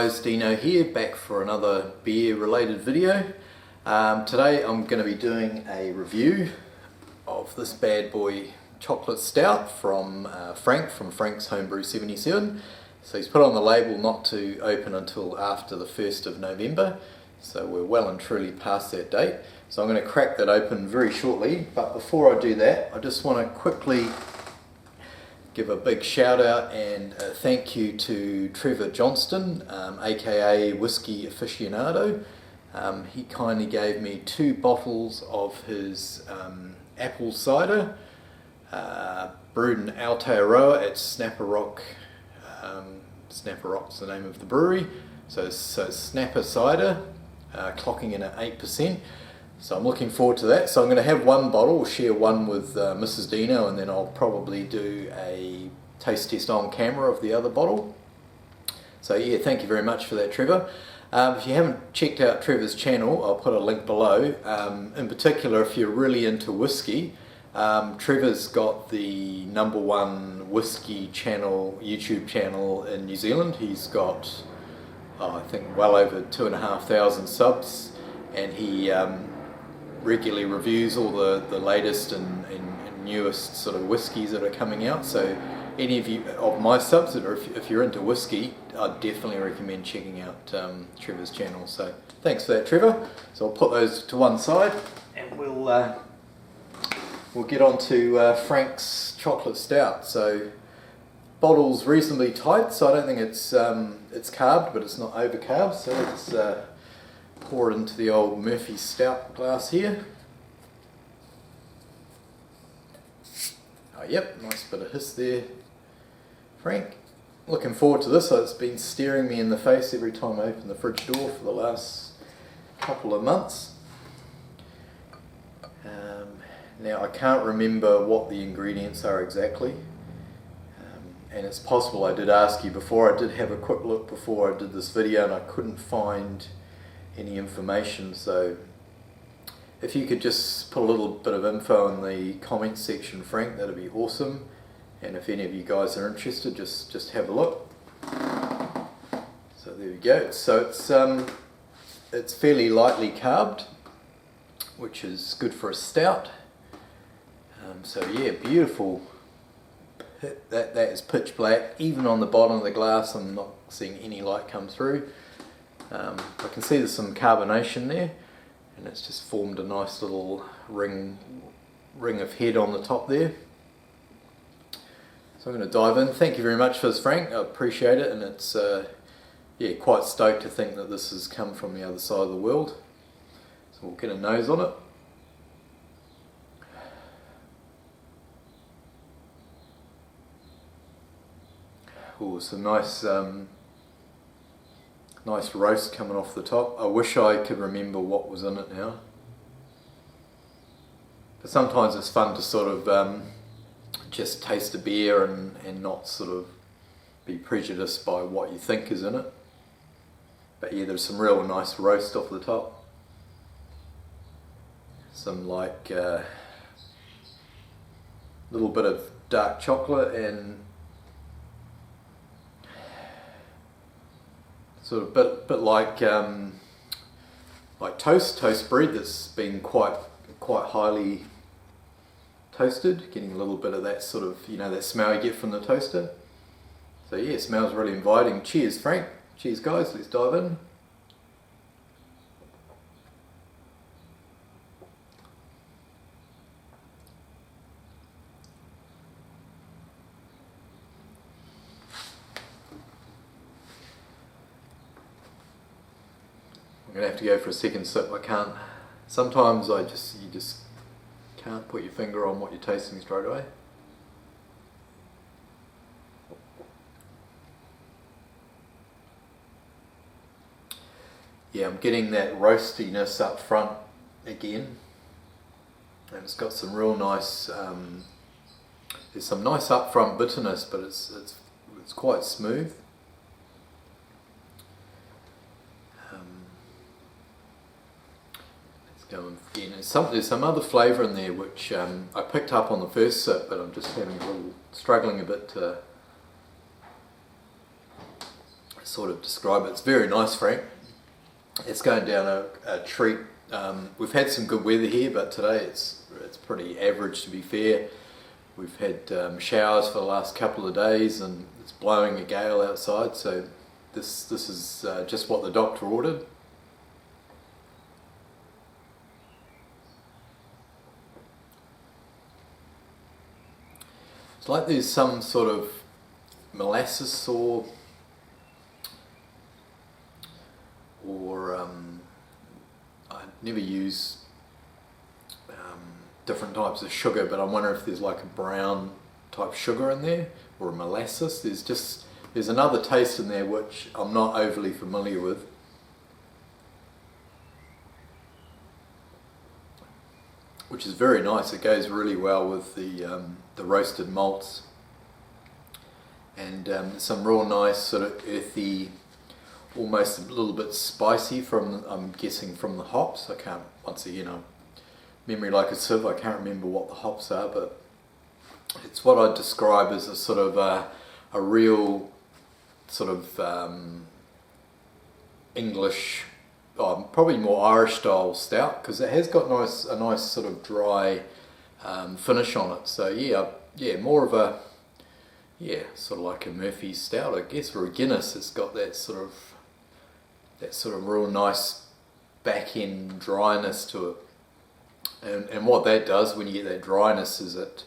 guys, Dino here, back for another beer related video. Today I'm going to be doing a review of this bad boy chocolate stout from Frank from Frankshomebrew77. So he's put on the label not to open until after the 1st of November, so we're well and truly past that date. So I'm going to crack that open very shortly, but before I do that I just want to quickly give a big shout out and a thank you to Trevor Johnston, aka Whiskey Aficionado. He kindly gave me 2 bottles of his apple cider, brewed in Aotearoa at Snapper Rock. Snapper Rock's the name of the brewery. So Snapper cider, clocking in at 8%. So I'm looking forward to that. So I'm going to have one bottle, share one with Mrs. Dino, and then I'll probably do a taste test on camera of the other bottle. So yeah, thank you very much for that, Trevor. If you haven't checked out Trevor's channel, I'll put a link below. In particular, if you're really into whiskey, Trevor's got the #1 whiskey channel, YouTube channel in New Zealand. He's got, I think, well over 2,500 subs, and he regularly reviews all the latest and newest sort of whiskies that are coming out. So any of you of my subs that are, if you're into whiskey, I'd definitely recommend checking out Trevor's channel. So thanks for that, Trevor. So I'll put those to one side and we'll get on to Frank's chocolate stout. So bottle's reasonably tight, so I don't think it's carved, but it's not over carved. So let's pour it into the old Murphy Stout glass here. Oh yep, nice bit of hiss there, Frank. Looking forward to this. It's been staring me in the face every time I open the fridge door for the last couple of months. Now I can't remember what the ingredients are exactly, and it's possible I did ask you before. I did have a quick look before I did this video and I couldn't find any information, so if you could just put a little bit of info in the comments section, Frank, that'd be awesome. And if any of you guys are interested, just have a look. So there we go. So it's fairly lightly carbed, which is good for a stout. So yeah, beautiful. That is pitch black. Even on the bottom of the glass, I'm not seeing any light come through. I can see there's some carbonation there, and it's just formed a nice little ring of head on the top there. So I'm going to dive in. Thank you very much for this, Frank. I appreciate it, and it's yeah, quite stoked to think that this has come from the other side of the world. So we'll get a nose on it. Oh, some nice nice roast coming off the top. I wish I could remember what was in it now. But sometimes it's fun to sort of just taste a beer and not sort of be prejudiced by what you think is in it. But yeah, there's some real nice roast off the top. Some like little bit of dark chocolate and sort of bit like toast bread that's been quite highly toasted, getting a little bit of that sort of, you know, that smell you get from the toaster. So yeah, it smells really inviting. Cheers, Frank. Cheers, guys. Let's dive in. I'm gonna have to go for a second sip. I can't. Sometimes you just can't put your finger on what you're tasting straight away. Yeah, I'm getting that roastiness up front again, and it's got some real nice. There's some nice upfront bitterness, but it's quite smooth. Going again. There's some other flavour in there which I picked up on the first sip, but I'm just struggling a bit to sort of describe it. It's very nice, Frank. It's going down a treat. We've had some good weather here, but today it's pretty average, to be fair. We've had showers for the last couple of days, and it's blowing a gale outside, so this is just what the doctor ordered. It's like there's some sort of molasses or I never use different types of sugar, but I wonder if there's like a brown type sugar in there, or a molasses. There's another taste in there which I'm not overly familiar with. Which is very nice. It goes really well with the roasted malts, and some real nice sort of earthy, almost a little bit spicy from, I'm guessing, from the hops. I can't, once again, memory like a sieve, I can't remember what the hops are, but it's what I'd describe as a sort of a real sort of English, probably more Irish style stout, because it has got a nice sort of dry finish on it. So yeah, more of a, sort of like a Murphy's stout, I guess, or a Guinness. It's got that sort of real nice back end dryness to it. And what that does when you get that dryness is it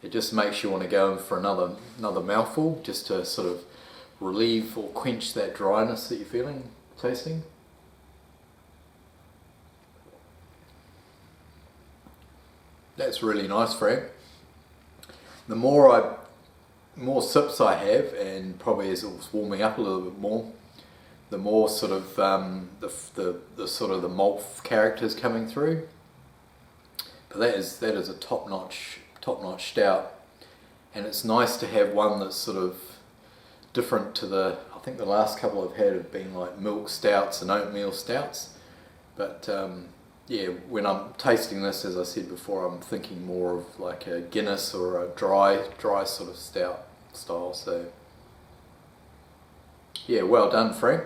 just makes you want to go in for another mouthful, just to sort of relieve or quench that dryness that you're tasting. That's really nice, Frank. The more sips I have, and probably as it was warming up a little bit more, the more sort of the sort of the malt characters coming through. But that is a top-notch stout, and it's nice to have one that's sort of different to I think the last couple I've had have been like milk stouts and oatmeal stouts. But yeah, when I'm tasting this, as I said before, I'm thinking more of like a Guinness or a dry sort of stout style. So yeah, well done, Frank.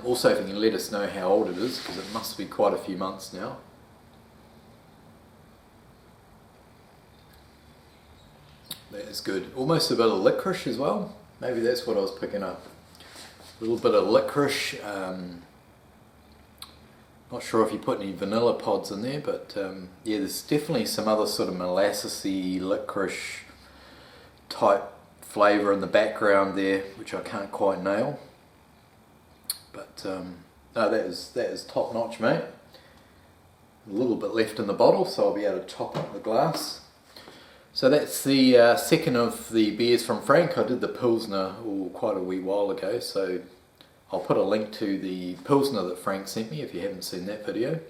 Also, if you can let us know how old it is, because it must be quite a few months now. That is good. Almost a bit of licorice as well. Maybe that's what I was picking up. A little bit of licorice. Not sure if you put any vanilla pods in there, but yeah, there's definitely some other sort of molassesy licorice type flavour in the background there, which I can't quite nail. But no, that is top notch, mate. A little bit left in the bottle, so I'll be able to top up the glass. So that's the second of the beers from Frank. I did the Pilsner quite a wee while ago, so I'll put a link to the Pilsner that Frank sent me if you haven't seen that video.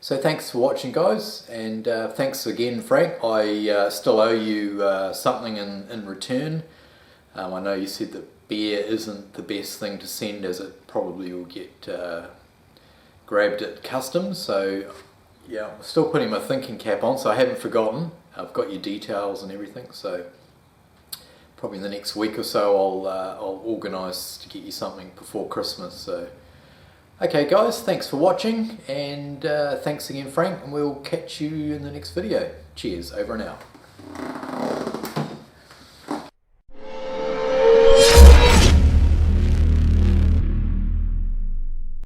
So thanks for watching, guys, and thanks again, Frank. I still owe you something in return. I know you said that beer isn't the best thing to send, as it probably will get grabbed at customs, so yeah, I'm still putting my thinking cap on, so I haven't forgotten. I've got your details and everything, so probably in the next week or so I'll organise to get you something before Christmas. So okay, guys, thanks for watching, and thanks again, Frank, and we'll catch you in the next video. Cheers, over and out.